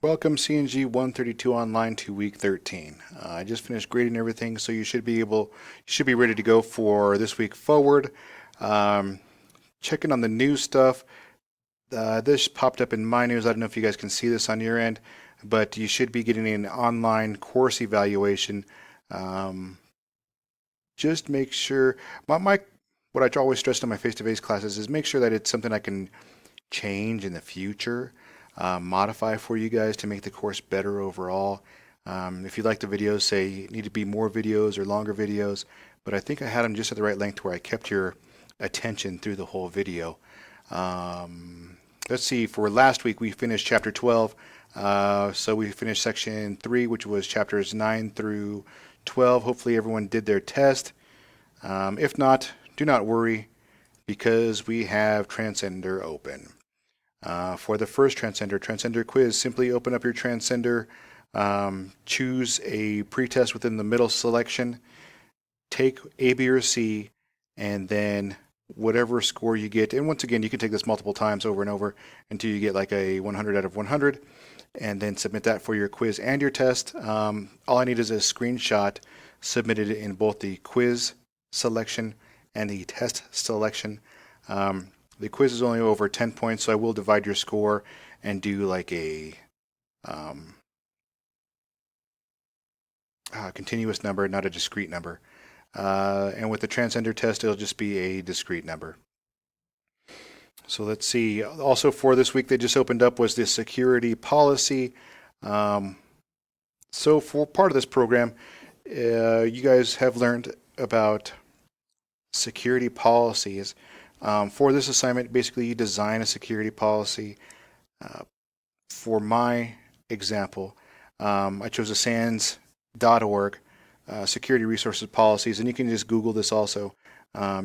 Welcome CNG 132 online to week 13. I just finished grading everything, so you should be ready to go for this week forward. Um, Checking on the new stuff. This popped up in my news. I don't know if you guys can see this on your end, but you should be getting an online course evaluation. Um, just make sure my what I always stress in my face-to-face classes is make sure that it's something I can change in the future, modify for you guys to make the course better overall. If you like the videos, say you need to be more videos or longer videos, but I think I had them just at the right length where I kept your attention through the whole video. Let's see, for last week we finished chapter 12. So we finished section 3, which was chapters 9 through 12. Hopefully everyone did their test. If not, do not worry because we have Transcender open. For the first Transcender quiz, simply open up your Transcender, choose a pretest within the middle selection, take A, B, or C, and then whatever score you get. And once again, you can take this multiple times over and over until you get like a 100 out of 100, and then submit that for your quiz and your test. All I need is a screenshot submitted in both the quiz selection and the test selection. The quiz is only over 10 points, so I will divide your score and do like a um, continuous number, not a discrete number. And with the Transcender test, it'll just be a discrete number. So let's see. Also for this week, they just opened up was the security policy. So for part of this program, you guys have learned about security policies. For this assignment, basically you design a security policy. For my example, I chose a SANS.org security resources policies, and you can just Google this also.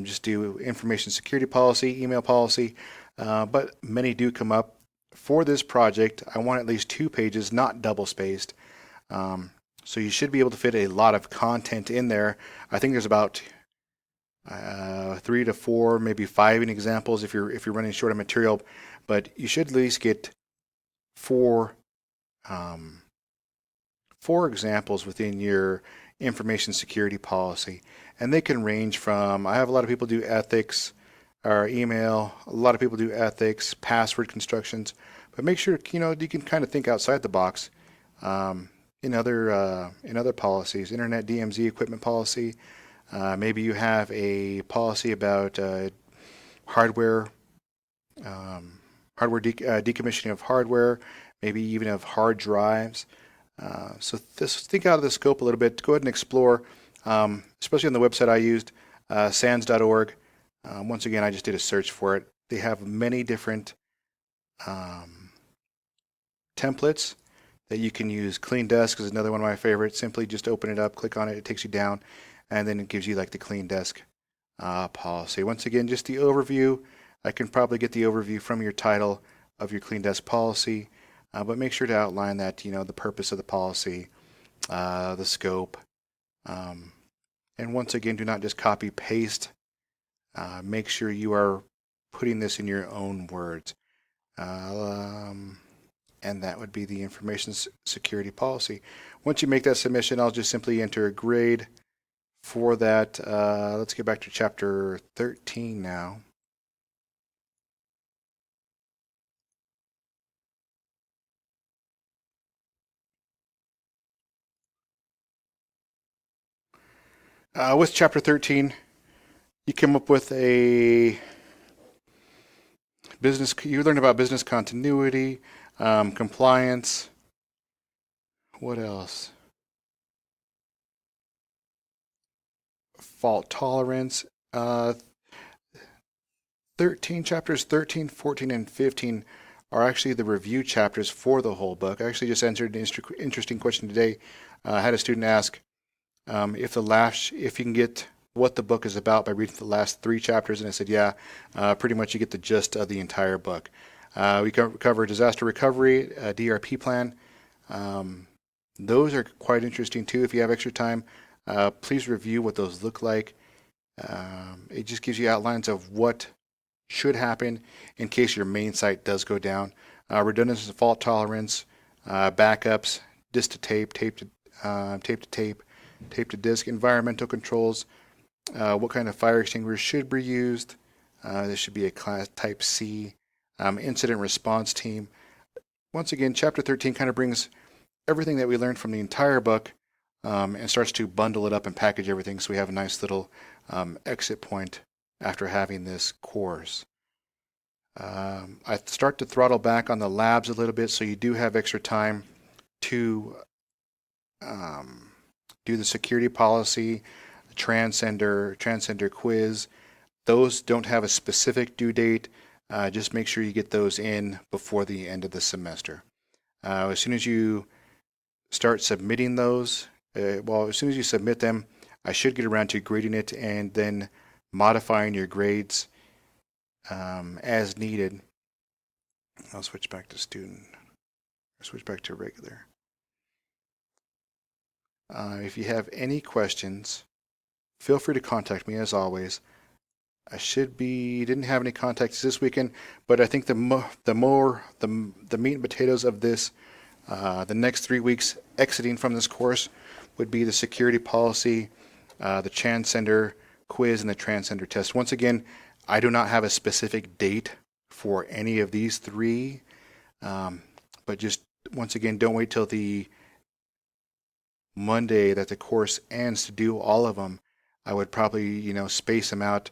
Just do information security policy, email policy, but many do come up. For this project, I want at least 2 pages, not double spaced. So you should be able to fit a lot of content in there. I think there's about 3 to 4, maybe 5 in examples if you're running short of material, but you should at least get 4 um, 4 examples within your information security policy, and they can range from, I have a lot of people do ethics or email, a lot of people do ethics, password constructions, but make sure you can kind of think outside the box. In other policies, internet DMZ equipment policy, maybe you have a policy about hardware decommissioning of hardware, maybe even of hard drives. So think out of the scope a little bit. Go ahead and explore, especially on the website I used, sans.org. Once again, I just did a search for it. They have many different templates that you can use. Clean Desk is another one of my favorites. Simply just open it up, click on it, it takes you down, and then it gives you like the Clean Desk policy. Once again, just the overview. I can probably get the overview from your title of your Clean Desk policy, but make sure to outline that, the purpose of the policy, the scope, and once again, do not just copy paste. Make sure you are putting this in your own words. And that would be the information security policy. Once you make that submission, I'll just simply enter a grade for that. Let's get back to chapter 13 now. With chapter 13, you come up with a you learn about business continuity, compliance. What else? Fault tolerance. 13 chapters 13, 14, and 15 are actually the review chapters for the whole book. I actually just answered an interesting question today. I had a student ask if you can get what the book is about by reading the last 3 chapters, and I said, yeah, pretty much you get the gist of the entire book. We cover disaster recovery, DRP plan. Those are quite interesting too. If you have extra time, please review what those look like. It just gives you outlines of what should happen in case your main site does go down. Redundancy and fault tolerance. backups, disk to tape, tape to tape, tape to disk, environmental controls, what kind of fire extinguisher should be used. This should be a class type C. Incident response team. Once again, chapter 13 kind of brings everything that we learned from the entire book and starts to bundle it up and package everything so we have a nice little exit point after having this course. I start to throttle back on the labs a little bit so you do have extra time to do the security policy, transcender quiz. Those don't have a specific due date. Just make sure you get those in before the end of the semester. As soon as you start submitting those, as soon as you submit them, I should get around to grading it and then modifying your grades as needed. I'll switch back to student. Switch back to regular. If you have any questions, feel free to contact me as always. Didn't have any contacts this weekend, but I think the meat and potatoes of this, the next 3 weeks exiting from this course would be the security policy, the transcender quiz, and the transcender test. Once again, I do not have a specific date for any of these three, but just once again, don't wait till the Monday that the course ends to do all of them. I would probably, space them out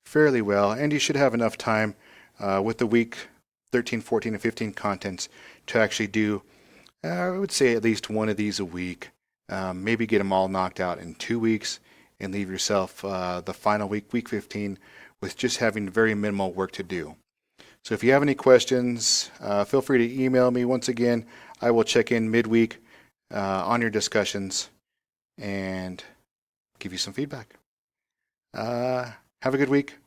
fairly well, and you should have enough time with the week 13, 14, and 15 contents to actually do, I would say, at least one of these a week. Maybe get them all knocked out in 2 weeks and leave yourself the final week, week 15, with just having very minimal work to do. So if you have any questions, feel free to email me. Once again, I will check in midweek on your discussions and give you some feedback. Have a good week.